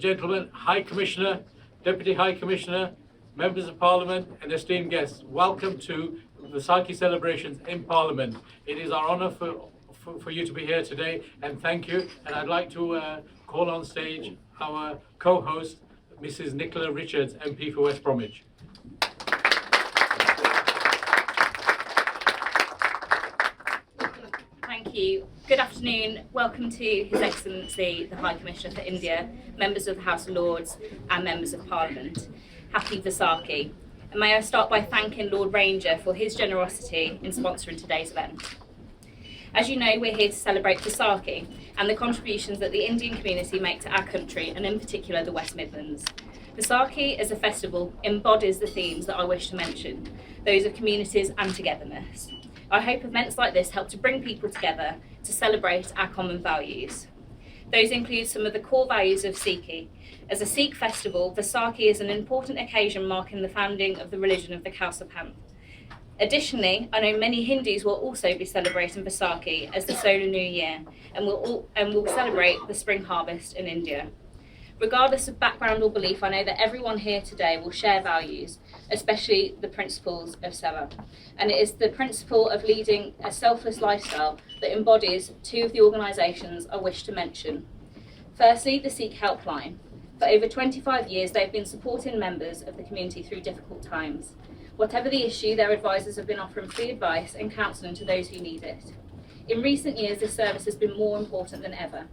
gentlemen, High Commissioner, Deputy High Commissioner, Members of Parliament and esteemed guests, welcome to Vaisakhi celebrations in Parliament. It is our honour for you to be here today, and thank you. And I'd like to call on stage our co-host, Mrs. Nicola Richards, MP for West Bromwich. Thank you. Good afternoon. Welcome to His Excellency, the High Commissioner for India, members of the House of Lords and members of Parliament. Happy Vaisakhi. And may I start by thanking Lord Ranger for his generosity in sponsoring today's event. As you know, we're here to celebrate Vaisakhi and the contributions that the Indian community make to our country, and in particular the West Midlands. Vaisakhi as a festival embodies the themes that I wish to mention, those of communities and togetherness. I hope events like this help to bring people together to celebrate our common values. Those include some of the core values of Sikhi. As a Sikh festival, Vaisakhi is an important occasion marking the founding of the religion of the Khalsa Panth. Additionally, I know many Hindus will also be celebrating Vaisakhi as the solar new year and will celebrate the spring harvest in India. Regardless of background or belief, I know that everyone here today will share values, especially the principles of Seva. And it is the principle of leading a selfless lifestyle that embodies two of the organisations I wish to mention. Firstly, the Sikh Helpline. For over 25 years, they've been supporting members of the community through difficult times. Whatever the issue, their advisors have been offering free advice and counselling to those who need it. In recent years, this service has been more important than ever.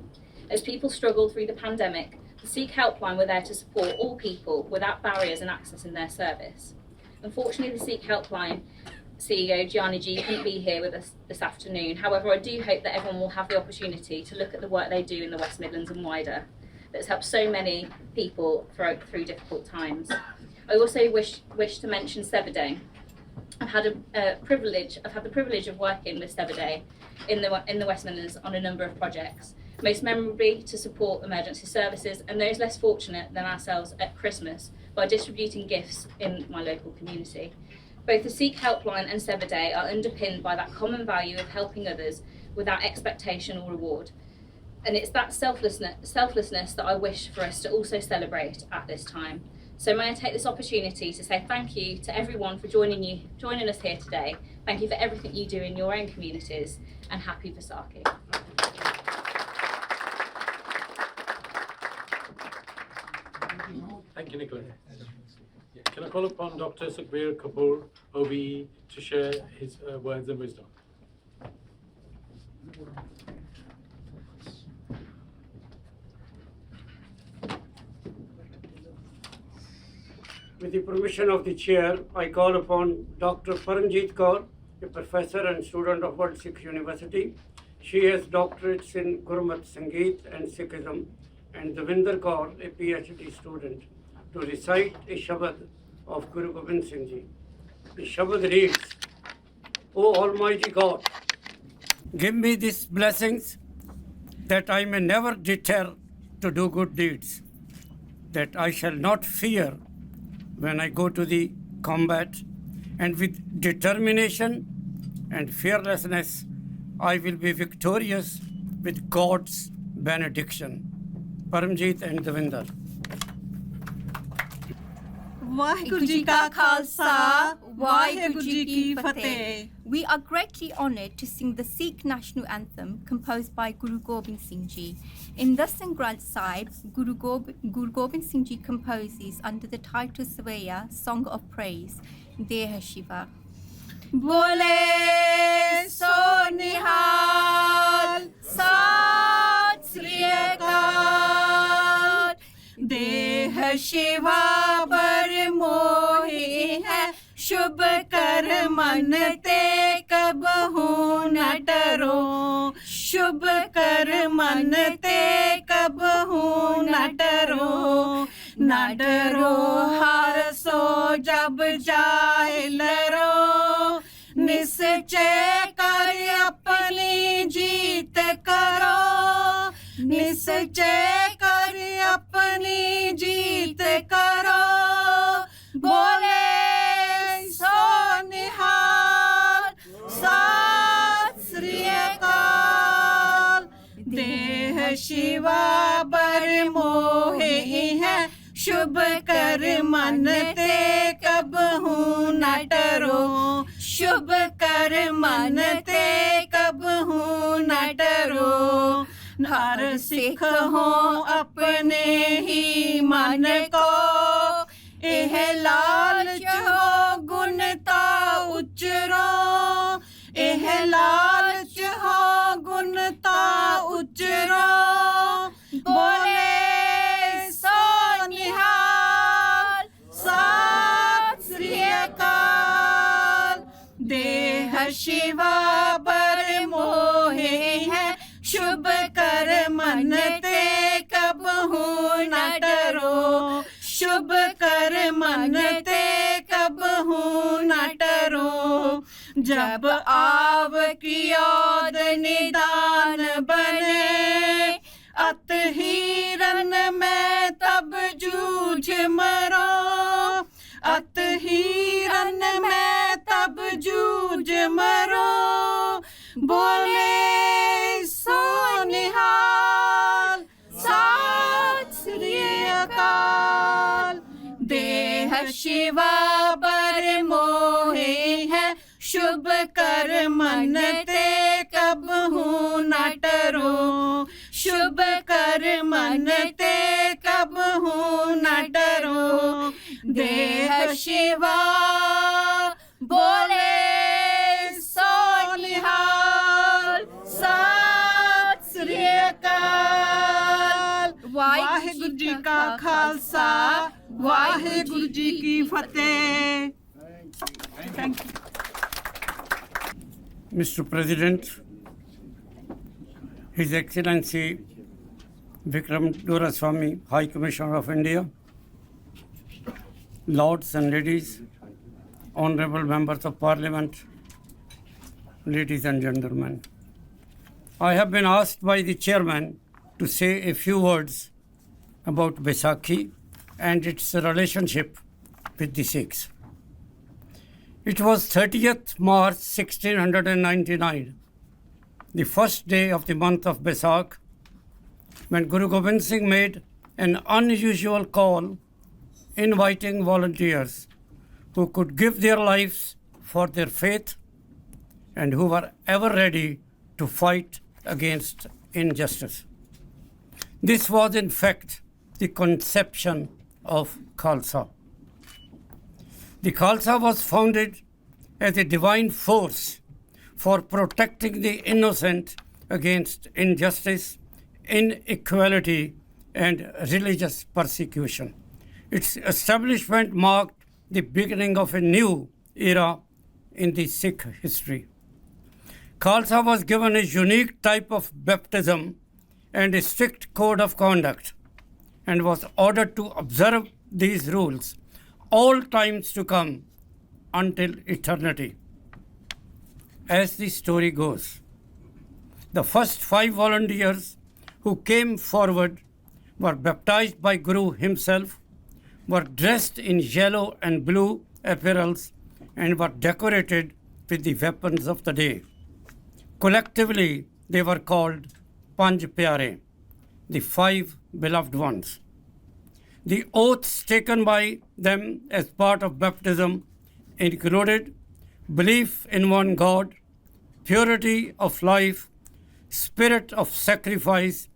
As people struggled through the pandemic, the Sikh Helpline were there to support all people without barriers in accessing their service. Unfortunately, the Sikh Helpline CEO, Gianni G, couldn't be here with us this afternoon. However, I do hope that everyone will have the opportunity to look at the work they do in the West Midlands and wider that's helped so many people through difficult times. I also wish to mention Seva Day. I've had the privilege of working with Seva Day in the West Midlands on a number of projects, most memorably to support emergency services and those less fortunate than ourselves at Christmas by distributing gifts in my local community. Both the Sikh Helpline and Seva Day are underpinned by that common value of helping others without expectation or reward. And it's that selflessness that I wish for us to also celebrate at this time. So may I take this opportunity to say thank you to everyone for joining us here today. Thank you for everything you do in your own communities, and happy Vaisakhi. Thank you, Nicola. Can I call upon Dr. Sukhbir Kapoor, OBE, to share his words and wisdom? With the permission of the chair, I call upon Dr. Paramjit Kaur, a professor and student of World Sikh University. She has doctorates in Gurmat Sangeet and Sikhism, and Devinder Kaur, a PhD student, to recite a Shabad of Guru Gobind Singh Ji. The Shabad reads, O Almighty God, give me these blessings that I may never deter to do good deeds, that I shall not fear when I go to the combat, and with determination and fearlessness I will be victorious with God's benediction. Paramjit and Devinder. Waheguru ji ਕਾ ਖਾਲਸਾ ਵਾਹਿਗੁਰੂ ਜੀ ਕੀ ਫਤਿਹ. We are greatly honoured to sing the Sikh national anthem composed by Guru Gobind Singh Ji. In the Sangrant Sahib, Guru Gobind Singh Ji composes under the title Savaya, Song of Praise, De Hai Shiva. Bole so nihal sat sri akal देह शिवा पर मोहि है शुभ कर मन ते कबहू न डरो शुभ कर मन ते कबहू न डरो हार सो जब जाए लरो निश्चय कर अपनी जीत करो निश्चय कर अपनी जीत करो बोले सो निहाल सत श्री अकाल देह शिवा पर मोहे है शुभ कर मन ते कबहू न डरो शुभ कर मन ते कबहू न डरो हर सिख हो अपने ही मन को एह लालच हो गुणता उचरो एह लालच हो गुणता उचरो बोले सो निहाल सत श्री अकाल देह शिवा पर मोहे है शुभ कर मन ते कबहू न डरो शुभ कर मन ते कबहू न डरो जब आव की याद निदान बने अत हीरन में तब जूझ मरो अत हीरन में तब जूझ मरो बोले सो निहाल सत श्री अकाल देह शिवा पर मोहे है शुभ कर मन ते कबहू न डरो शुभ कर मन ते कबहू न डरो देह शिवा बोले सो निहाल सत श्री अकाल वाहिगुरु जी का खालसा वाहिगुरु जी की फतेह thank you Mr. President, His Excellency Vikram Doraiswamy, High Commissioner of India, Lords and Ladies, Honorable Members of Parliament, ladies and gentlemen. I have been asked by the Chairman to say a few words about Vaisakhi and its relationship with the Sikhs. It was 30th March 1699, the first day of the month of Vaisakhi, when Guru Gobind Singh made an unusual call inviting volunteers who could give their lives for their faith and who were ever ready to fight against injustice. This was in fact the conception of Khalsa. The Khalsa was founded as a divine force for protecting the innocent against injustice, inequality, and religious persecution. Its establishment marked the beginning of a new era in the Sikh history. Khalsa was given a unique type of baptism and a strict code of conduct and was ordered to observe these rules all times to come until eternity. As the story goes, the first 5 volunteers who came forward were baptized by Guru himself, were dressed in yellow and blue apparels, and were decorated with the weapons of the day. Collectively, they were called Panj Pyare, the 5 beloved ones. The oaths taken by them as part of baptism included belief in one God, purity of life, spirit of sacrifice,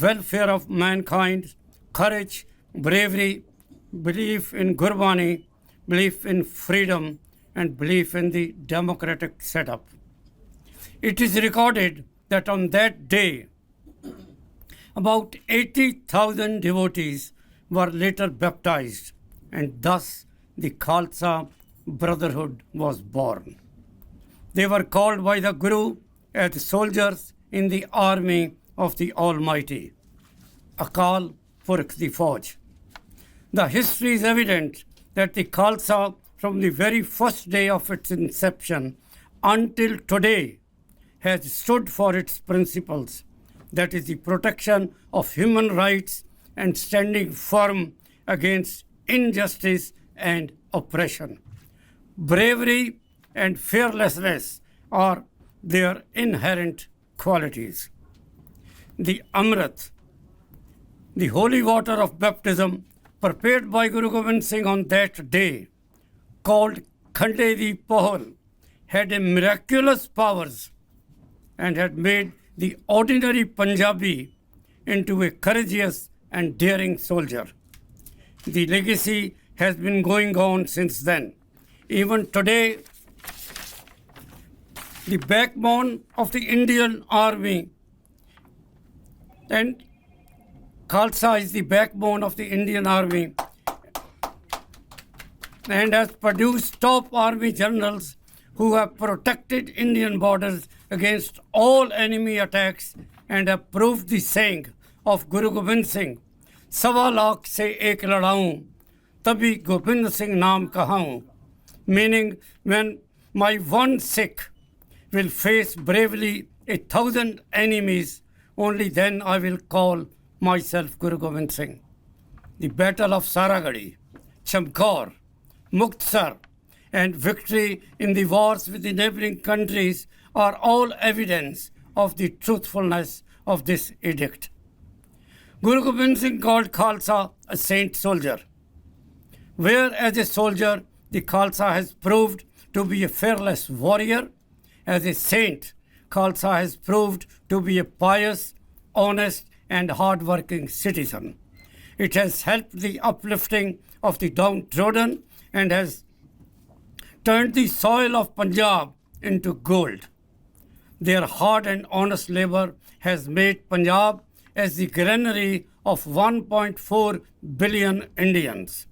welfare of mankind, courage, bravery, belief in Gurbani, belief in freedom, and belief in the democratic setup. It is recorded that on that day, about 80,000 devotees were later baptized, and thus the Khalsa Brotherhood was born. They were called by the Guru as soldiers in the army of the Almighty, Akal Purkh the Fauj. The history is evident that the Khalsa, from the very first day of its inception until today, has stood for its principles, that is the protection of human rights and standing firm against injustice and oppression. Bravery and fearlessness are their inherent qualities. The Amrit, The holy water of baptism prepared by Guru Gobind Singh on that day, called Khande di Pohal, had a miraculous powers and had made the ordinary Punjabi into a courageous and daring soldier. The legacy has been going on since then. Even today, the backbone of the Indian Army, and Khalsa is the backbone of the Indian Army and has produced top army generals who have protected Indian borders against all enemy attacks and have proved the saying of Guru Gobind Singh, "Sawa lakh se ek ladaun, tabi Gobind Singh naam kahaun," meaning when my one Sikh will face bravely 1,000 enemies, only then I will call myself Guru Gobind Singh. The battle of Saragadi, Chamkaur, Muktsar, and victory in the wars with the neighboring countries are all evidence of the truthfulness of this edict. Guru Gobind Singh called Khalsa a saint soldier. Where as a soldier, the Khalsa has proved to be a fearless warrior, as a saint, Khalsa has proved to be a pious, honest, and hard-working citizen. It has helped the uplifting of the downtrodden and has turned the soil of Punjab into gold. Their hard and honest labor has made Punjab as the granary of 1.4 billion Indians.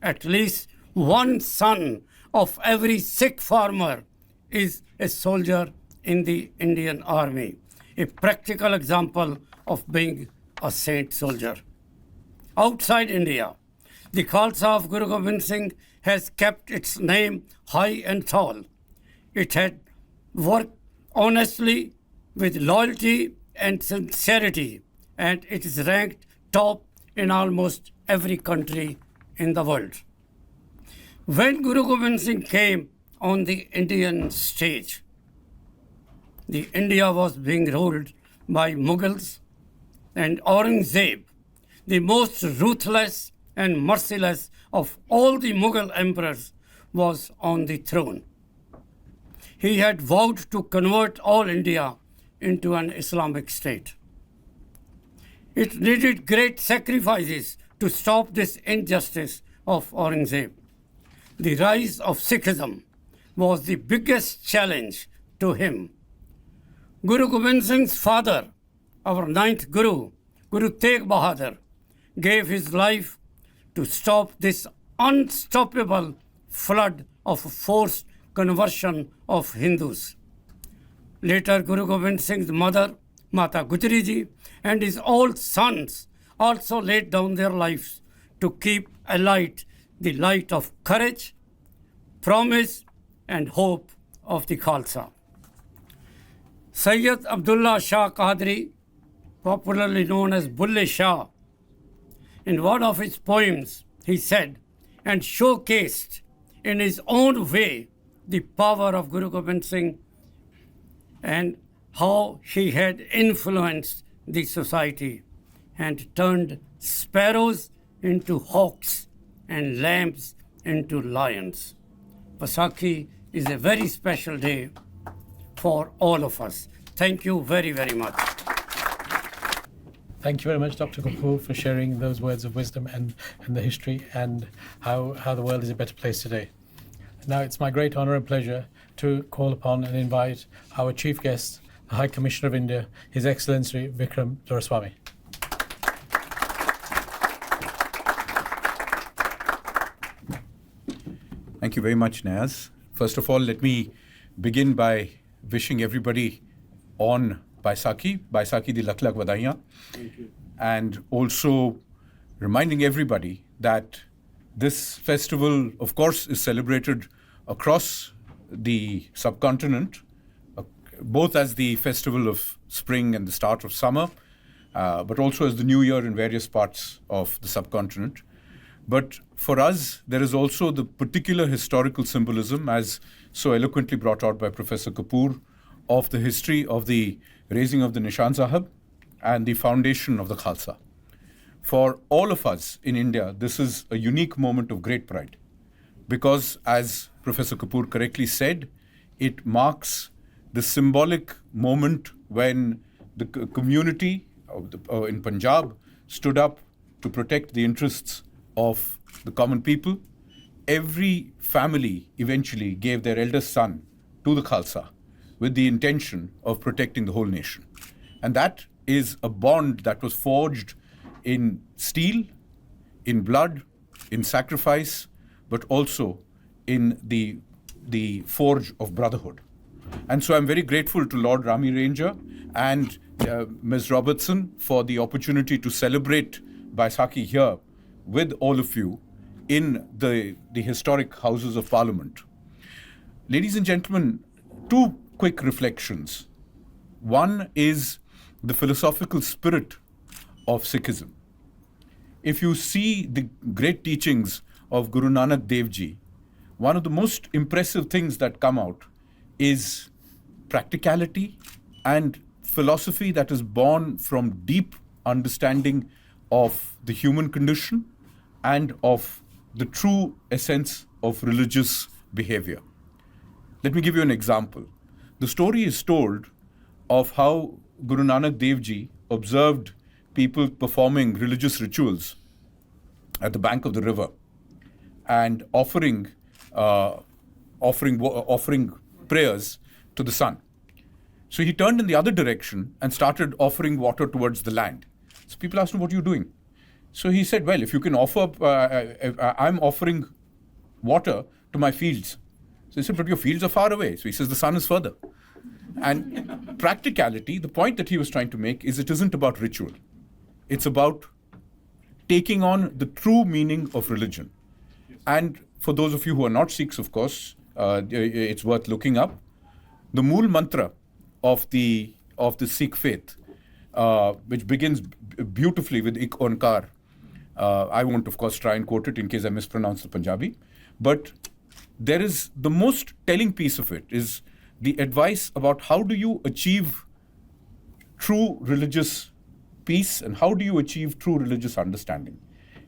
At least one son of every Sikh farmer is a soldier in the Indian Army, a practical example of being a saint soldier. Outside India, the Khalsa of Guru Gobind Singh has kept its name high and tall. It had worked honestly with loyalty and sincerity, and it is ranked top in almost every country in the world. When Guru Gobind Singh came on the Indian stage, the India was being ruled by Mughals, and Aurangzeb, the most ruthless and merciless of all the Mughal emperors, was on the throne. He had vowed to convert all India into an Islamic state. It needed great sacrifices to stop this injustice of Aurangzeb. The rise of Sikhism was the biggest challenge to him. Guru Gobind Singh's father, our ninth Guru, Guru Tegh Bahadur, gave his life to stop this unstoppable flood of forced conversion of Hindus. Later, Guru Gobind Singh's mother, Mata Gujari Ji, and his old sons also laid down their lives to keep alight the light of courage, promise, and hope of the Khalsa. Sayyid Abdullah Shah Qadri, popularly known as Bulle Shah, in one of his poems, he said and showcased in his own way the power of Guru Gobind Singh and how he had influenced the society and turned sparrows into hawks and lambs into lions. Vaisakhi is a very special day for all of us. Thank you very, very much. Thank you very much, Dr. Kapoor, for sharing those words of wisdom and the history and how the world is a better place today. Now it's my great honour and pleasure to call upon and invite our chief guest, the High Commissioner of India, His Excellency Vikram Doraiswamy. Thank you very much, Naz. First of all, let me begin by wishing everybody on Vaisakhi di Lakh Lakh Vadaiyan. Thank you. And also reminding everybody that this festival, of course, is celebrated across the subcontinent, both as the festival of spring and the start of summer, but also as the new year in various parts of the subcontinent. But for us, there is also the particular historical symbolism, as so eloquently brought out by Professor Kapoor, of the history of the raising of the Nishan Sahib and the foundation of the Khalsa. for all of us in India, this is a unique moment of great pride because, as Professor Kapoor correctly said, it marks the symbolic moment when the community in Punjab stood up to protect the interests of the common people. Every family eventually gave their eldest son to the Khalsa with the intention of protecting the whole nation. And that is a bond that was forged in steel, in blood, in sacrifice, but also in the forge of brotherhood. And so I'm very grateful to Lord Rami Ranger and Ms. Robertson for the opportunity to celebrate Vaisakhi here with all of you in the historic Houses of Parliament. Ladies and gentlemen, two quick reflections. One is the philosophical spirit of Sikhism. If you see the great teachings of Guru Nanak Dev Ji, one of the most impressive things that come out is practicality and philosophy that is born from deep understanding of the human condition and of the true essence of religious behavior. Let me give you an example. The story is told of how Guru Nanak Dev Ji observed people performing religious rituals at the bank of the river and offering prayers to the sun. So he turned in the other direction and started offering water towards the land. So people asked him, "What are you doing?" So he said, "Well, if you can offer, I'm offering water to my fields." So he said, "But your fields are far away." So he says, "The sun is further." And practicality, the point that he was trying to make is it isn't about ritual. It's about taking on the true meaning of religion. And for those of you who are not Sikhs, of course, it's worth looking up. The Mool Mantra of the Sikh faith, which begins beautifully with Ik Onkar. I won't, of course, try and quote it in case I mispronounce the Punjabi. But there is the most telling piece of it is the advice about how do you achieve true religious peace and how do you achieve true religious understanding.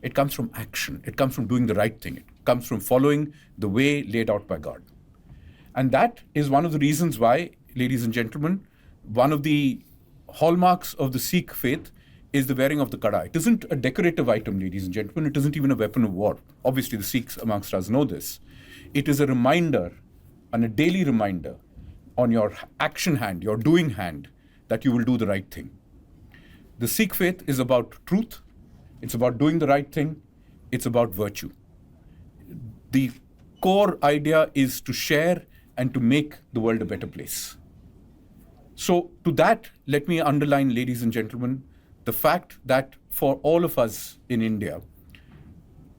It comes from action. It comes from doing the right thing. It comes from following the way laid out by God. And that is one of the reasons why, ladies and gentlemen, one of the hallmarks of the Sikh faith is the wearing of the kada. It isn't a decorative item, ladies and gentlemen. It isn't even a weapon of war. Obviously, the Sikhs amongst us know this. It is a reminder, and a daily reminder, on your action hand, your doing hand, that you will do the right thing. The Sikh faith is about truth. It's about doing the right thing. It's about virtue. The core idea is to share and to make the world a better place. So to that, let me underline, ladies and gentlemen, the fact that for all of us in India,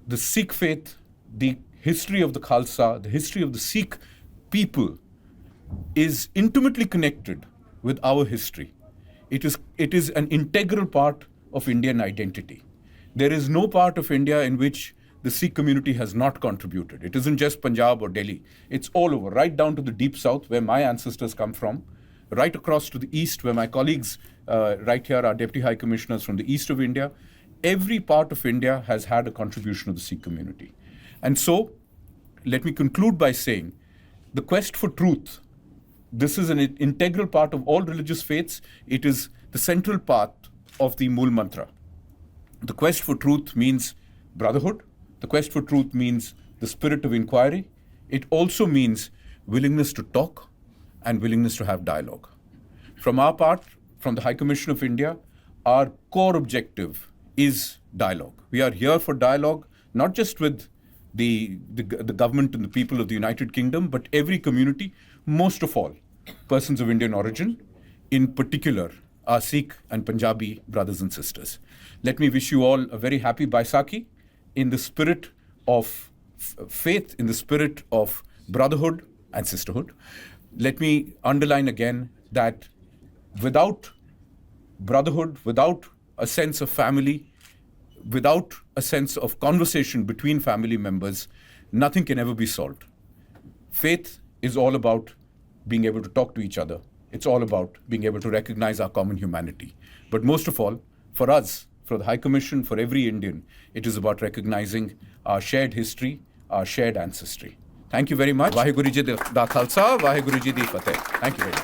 the Sikh faith, the history of the Khalsa, the history of the Sikh people is intimately connected with our history. It is an integral part of Indian identity. There is no part of India in which the Sikh community has not contributed. It isn't just Punjab or Delhi. It's all over, right down to the deep south where my ancestors come from, right across to the east where my colleagues right here are Deputy High Commissioners from the east of India. Every part of India has had a contribution of the Sikh community. And so, let me conclude by saying, the quest for truth, this is an integral part of all religious faiths. It is the central part of the Mool Mantra. The quest for truth means brotherhood. The quest for truth means the spirit of inquiry. It also means willingness to talk and willingness to have dialogue. From our part, from the High Commission of India, our core objective is dialogue. We are here for dialogue, not just with the government and the people of the United Kingdom, but every community, most of all, persons of Indian origin, in particular, our Sikh and Punjabi brothers and sisters. Let me wish you all a very happy Vaisakhi in the spirit of faith, in the spirit of brotherhood and sisterhood. Let me underline again that without brotherhood, without a sense of family, without a sense of conversation between family members, nothing can ever be solved. Faith is all about being able to talk to each other. It's all about being able to recognize our common humanity. But most of all, for us, for the High Commission, for every Indian, it is about recognizing our shared history, our shared ancestry. Thank you very much. Vaheguru Ji da Khalsa, Vaheguru Ji di Fateh. Thank you very much.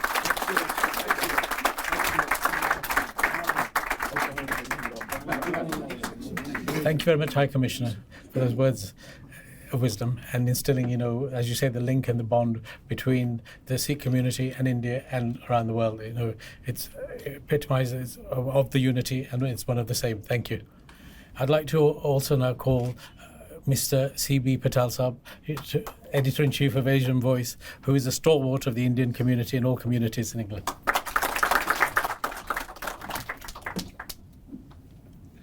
Thank you very much, High Commissioner, for those words of wisdom and instilling, as you say, the link and the bond between the Sikh community and India and around the world. It epitomizes of the unity, and it's one of the same. Thank you. I'd like to also now call Mr. C.B. Patel Saab, Editor-in-Chief of Asian Voice, who is a stalwart of the Indian community and all communities in England.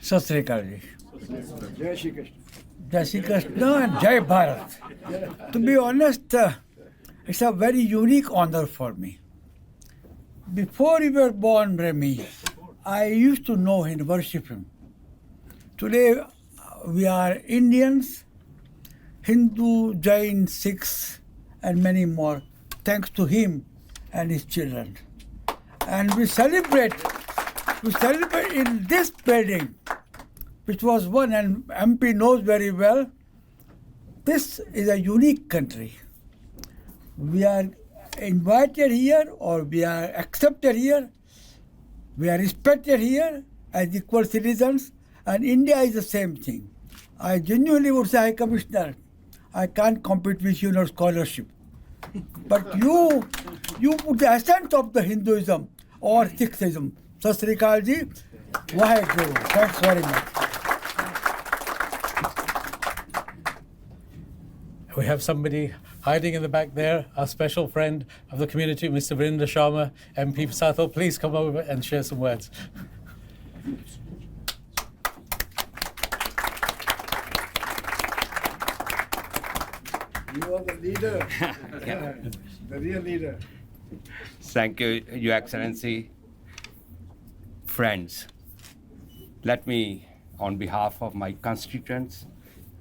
Sat Sri Akal ji. Jai Shri Krishna and Jai Bharat. To be honest, it's a very unique honor for me. Before you were born, Remy, I used to know him, worship him. Today, we are Indians, Hindu, Jain, Sikhs, and many more, thanks to him and his children. And we celebrate in this building, which was one, and MP knows very well, this is a unique country. We are invited here, or we are accepted here, we are respected here as equal citizens, and India is the same thing. I genuinely would say, High Commissioner, I can't compete with you in scholarship. But you put the essence of the Hinduism or Sikhism. Sat Sri Akal ji, Vaheguru. Thanks very much. We have somebody hiding in the back there, our special friend of the community, Mr. Vrinda Sharma, MP for Southall. Please come over and share some words. You are the leader, the real leader. Thank you, Your Excellency. Friends, let me, on behalf of my constituents,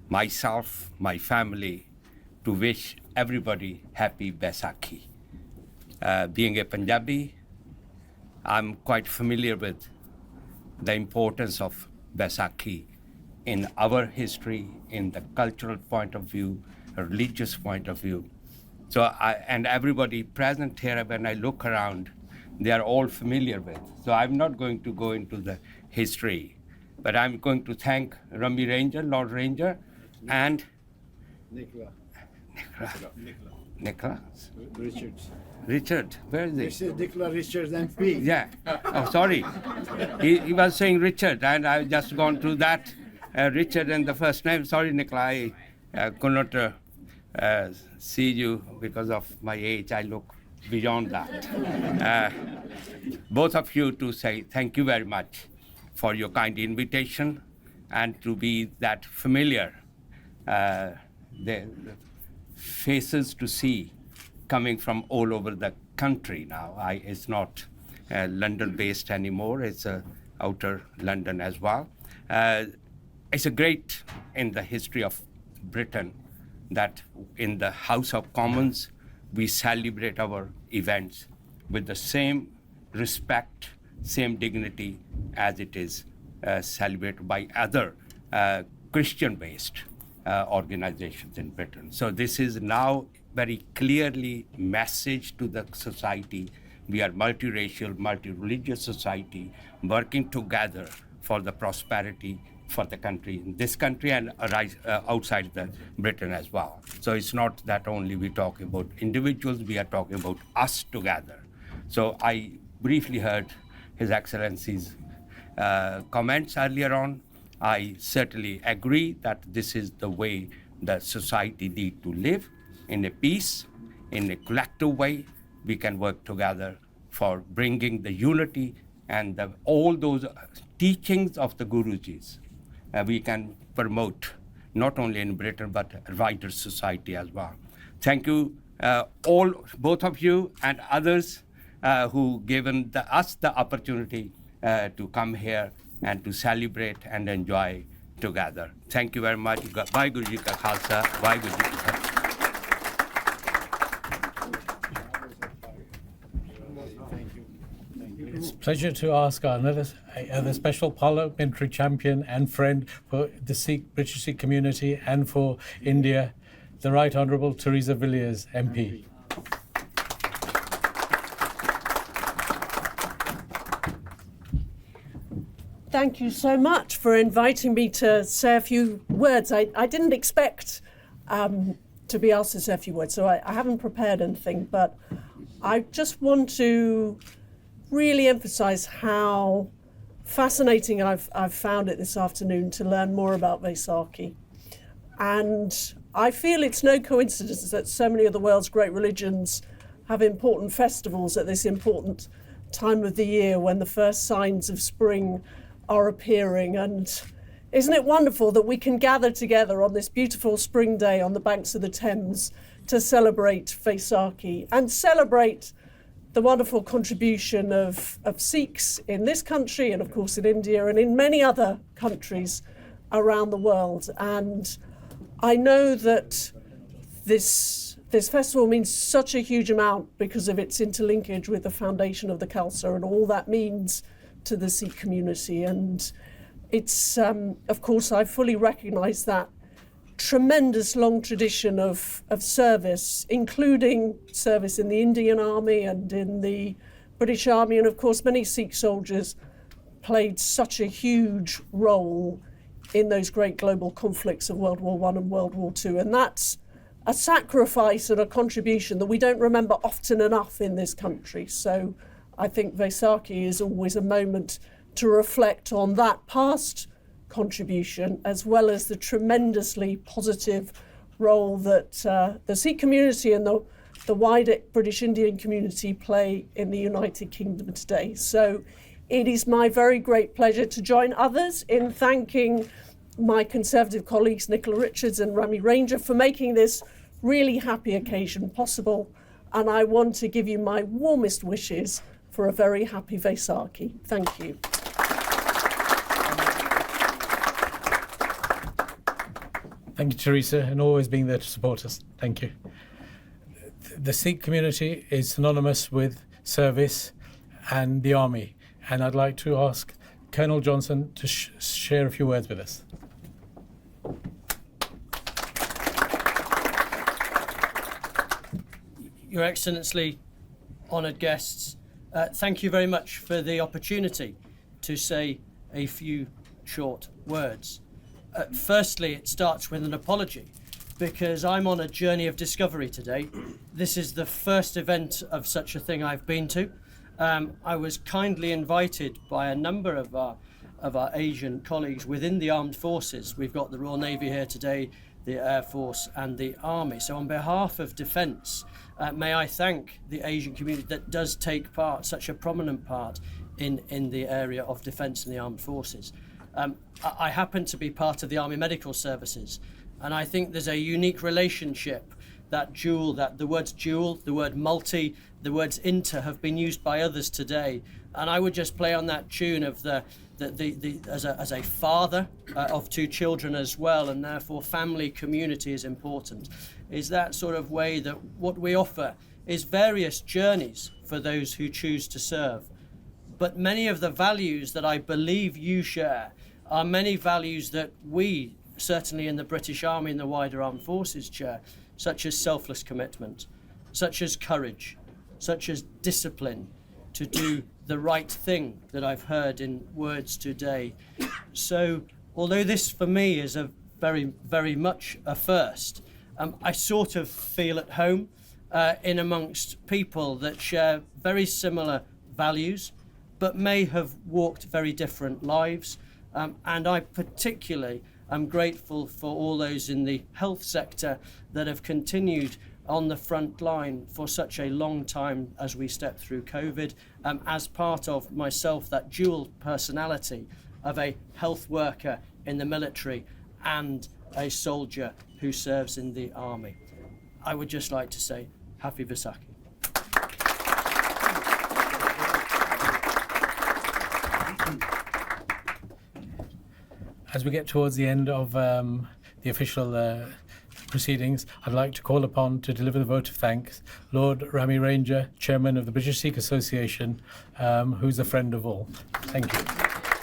myself, my family, to wish everybody happy Vaisakhi. Being a Punjabi, I'm quite familiar with the importance of Vaisakhi in our history, in the cultural point of view, a religious point of view. So, and everybody present here, when I look around, they are all familiar with. So I'm not going to go into the history, but I'm going to thank Rummy Ranger, Lord Ranger, and Nicola. Nicola? Richards. Richard, where is he? This is Nicola Richards MP. Yeah. Oh, sorry. He was saying Richard, and I've just gone through that. Richard and the first name. Sorry, Nicola, I could not see you because of my age. I look beyond that. Both of you to say thank you very much for your kind invitation and to be that familiar. The faces to see coming from all over the country now. It's not London-based anymore. It's outer London as well. It's a great in the history of Britain that in the House of Commons we celebrate our events with the same respect, same dignity as it is celebrated by other Christian-based organizations in Britain. So this is now very clearly message to the society. We are multiracial, multi-religious society working together for the prosperity for the country, in this country and outside the Britain as well. So it's not that only we talk about individuals, we are talking about us together. So I briefly heard His Excellency's comments earlier on. I certainly agree that this is the way the society need to live, in a peace, in a collective way. We can work together for bringing the unity and all those teachings of the Gurujis. We can promote not only in Britain but wider society as well. Thank you both of you and others who given us the opportunity to come here and to celebrate and enjoy together. Thank you very much. Vaheguru Ji Ka Khalsa, Vaheguru Ji Ki Fateh. It's a pleasure to ask our the Special Parliamentary Champion and Friend for the British Sikh community and for India, the Right Honourable Teresa Villiers, MP. Thank you so much for inviting me to say a few words. I didn't expect to be asked to say a few words, so I haven't prepared anything, but I just want to really emphasise how fascinating I've found it this afternoon to learn more about Vaisakhi. And I feel it's no coincidence that so many of the world's great religions have important festivals at this important time of the year when the first signs of spring are appearing. And isn't it wonderful that we can gather together on this beautiful spring day on the banks of the Thames to celebrate Vaisakhi and celebrate the wonderful contribution of Sikhs in this country and of course in India and in many other countries around the world. And I know that this festival means such a huge amount because of its interlinkage with the foundation of the Khalsa and all that means to the Sikh community. And it's, of course, I fully recognise that tremendous long tradition of service, including service in the Indian Army and in the British Army. And of course, many Sikh soldiers played such a huge role in those great global conflicts of World War I and World War II. And that's a sacrifice and a contribution that we don't remember often enough in this country. So I think Vaisakhi is always a moment to reflect on that past contribution as well as the tremendously positive role that the Sikh community and the wider British Indian community play in the United Kingdom today. So it is my very great pleasure to join others in thanking my Conservative colleagues Nicola Richards and Rami Ranger for making this really happy occasion possible. And I want to give you my warmest wishes for a very happy Vaisakhi. Thank you. Thank you, Teresa, and always being there to support us. Thank you. The Sikh community is synonymous with service and the army, and I'd like to ask Colonel Johnson to share a few words with us. Your Excellency, honoured guests, thank you very much for the opportunity to say a few short words. Firstly, it starts with an apology because I'm on a journey of discovery today. This is the first event of such a thing I've been to. I was kindly invited by a number of our Asian colleagues within the armed forces. We've got the Royal Navy here today, the Air Force and the Army. So on behalf of Defence, may I thank the Asian community that does take part, such a prominent part in the area of defence and the armed forces. I happen to be part of the Army Medical Services, and I think there's a unique relationship. That dual, the words dual, the word multi, the words inter have been used by others today, and I would just play on that tune of as a father of two children as well, and therefore family community is important. Is that sort of way that what we offer is various journeys for those who choose to serve, but many of the values that I believe you share are many values that we, certainly in the British Army and the wider armed forces, share, such as selfless commitment, such as courage, such as discipline to do the right thing that I've heard in words today. So although this for me is a very, very much a first, I sort of feel at home in amongst people that share very similar values, but may have walked very different lives. And I particularly am grateful for all those in the health sector that have continued on the front line for such a long time as we step through COVID, as part of myself, that dual personality of a health worker in the military and a soldier who serves in the army. I would just like to say, Happy Vaisakhi. As we get towards the end of the official proceedings, I'd like to call upon to deliver the vote of thanks Lord Rami Ranger, Chairman of the British Sikh Association, who's a friend of all. Thank you.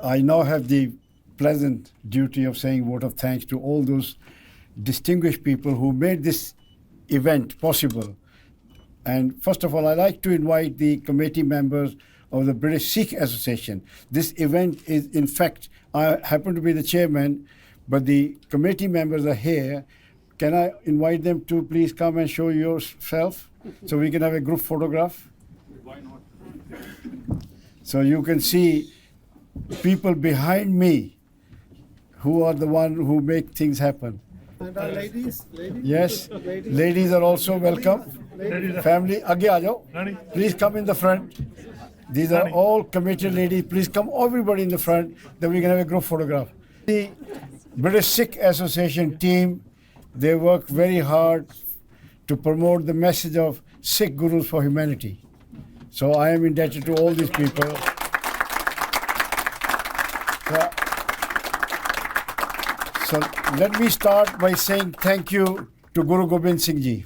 I now have the pleasant duty of saying a vote of thanks to all those distinguished people who made this event possible. And first of all, I'd like to invite the committee members of the British Sikh Association. This event is, in fact, I happen to be the chairman, but the committee members are here. Can I invite them to please come and show yourself so we can have a group photograph? Why not? So you can see people behind me who are the one who make things happen. And our ladies? Yes, ladies are also welcome. Family, aage aa jao. Please come in the front. These are all committed ladies. Please come, everybody in the front, then we can have a group photograph. The British Sikh Association team, they work very hard to promote the message of Sikh Gurus for humanity. So I am indebted to all these people. So let me start by saying thank you to Guru Gobind Singh Ji.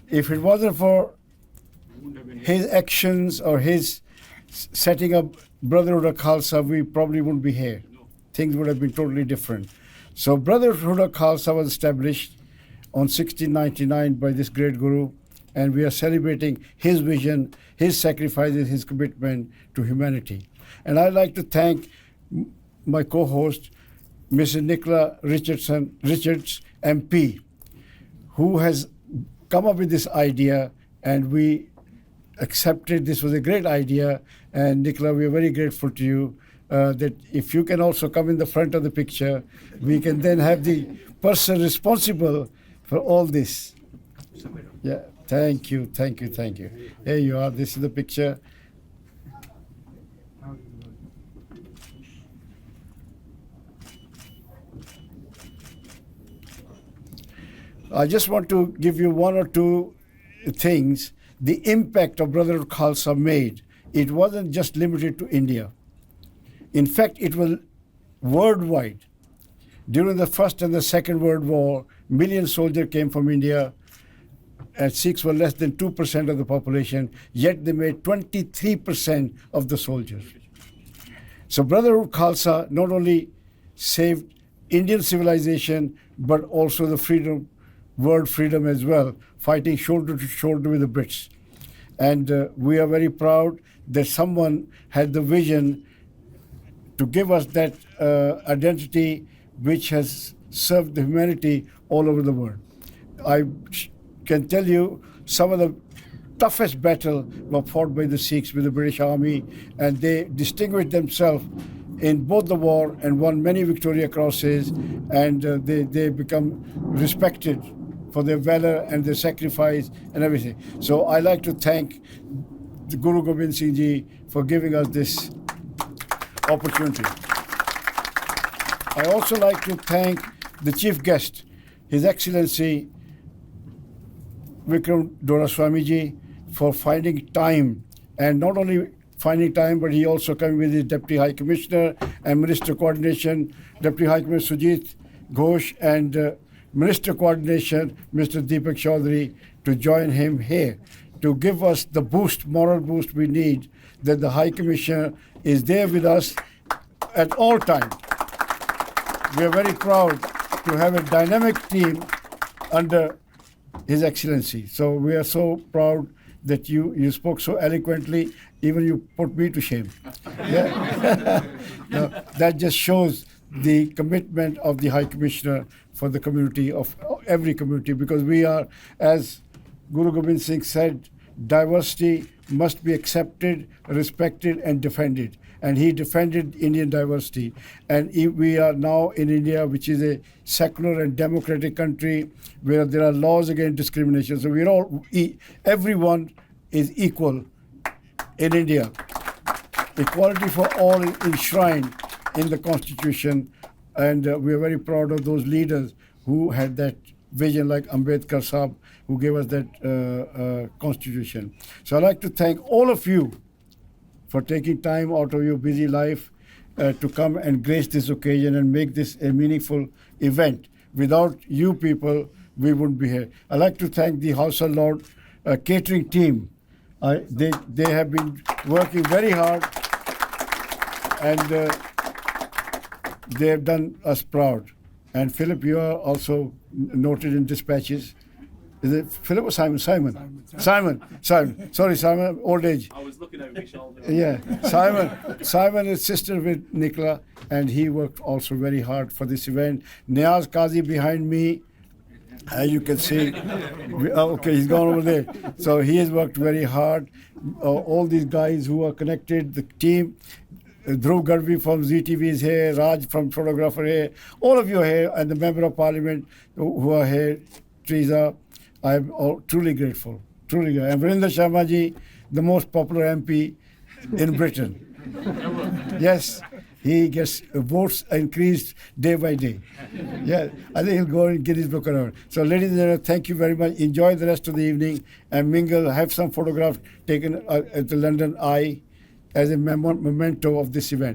If it wasn't for his actions or his setting up Brotherhood of Khalsa, we probably wouldn't be here. Things would have been totally different. So Brotherhood of Khalsa was established on 1699 by this great Guru, and we are celebrating his vision, his sacrifices, his commitment to humanity. And I'd like to thank my co-host, Mrs. Nicola Richards MP, who has come up with this idea, and we accepted this was a great idea. And Nicola, we are very grateful to you that if you can also come in the front of the picture, we can then have the person responsible for all this. Yeah, thank you, thank you, thank you. Here you are, this is the picture. I just want to give you one or two things. The impact of Brotherhood Khalsa made, it wasn't just limited to India. In fact, it was worldwide. During the First and the Second World War, million soldiers came from India, and Sikhs were less than 2% of the population, yet they made 23% of the soldiers. So Brotherhood Khalsa not only saved Indian civilization, but also the freedom, world freedom as well, fighting shoulder to shoulder with the Brits. And we are very proud that someone had the vision to give us that identity which has served the humanity all over the world. I can tell you some of the toughest battles were fought by the Sikhs with the British Army, and they distinguished themselves in both the war and won many Victoria Crosses, and they become respected for their valor and their sacrifice and everything. So I like to thank the Guru Gobind Singh Ji for giving us this opportunity. I also like to thank the chief guest, His Excellency Vikram Doraswamy Ji, for finding time, and not only finding time, but he also came with his Deputy High Commissioner and Minister Coordination, Deputy High Commissioner Sujit Ghosh, and Minister Coordination, Mr. Deepak Chaudhary, to join him here, to give us the boost, moral boost we need, that the High Commissioner is there with us at all times. We are very proud to have a dynamic team under His Excellency. So we are so proud that you spoke so eloquently, even you put me to shame. Yeah. No, that just shows the commitment of the High Commissioner for the community, of every community, because we are, as Guru Gobind Singh said, diversity must be accepted, respected, and defended. And he defended Indian diversity. And we are now in India, which is a secular and democratic country where there are laws against discrimination. So we're all, everyone is equal in India. Equality for all is enshrined in the Constitution. And we are very proud of those leaders who had that vision, like Ambedkar Sahab, who gave us that Constitution. So I'd like to thank all of you for taking time out of your busy life to come and grace this occasion and make this a meaningful event. Without you people, we wouldn't be here. I'd like to thank the House of Lords catering team. They have been working very hard, and they have done us proud. And Philip, you are also noted in dispatches. Is it Philip or Simon? Simon. Sorry, Simon, old age. I was looking over my shoulder. Yeah, Simon is sister with Nicola, and he worked also very hard for this event. Niaz Qazi behind me, as you can see. Okay, he's gone over there. So he has worked very hard. All these guys who are connected, the team, Dhruv Garvi from ZTV is here, Raj from photographer here, all of you are here, and the member of parliament who are here, Teresa. I'm truly grateful. Truly grateful. And Vrinder Sharma ji, the most popular MP in Britain. Yes, he gets votes increased day by day. Yeah, I think he'll go and get his book around. So, ladies and gentlemen, thank you very much. Enjoy the rest of the evening and mingle. Have some photographs taken at the London Eye as a memento of this event.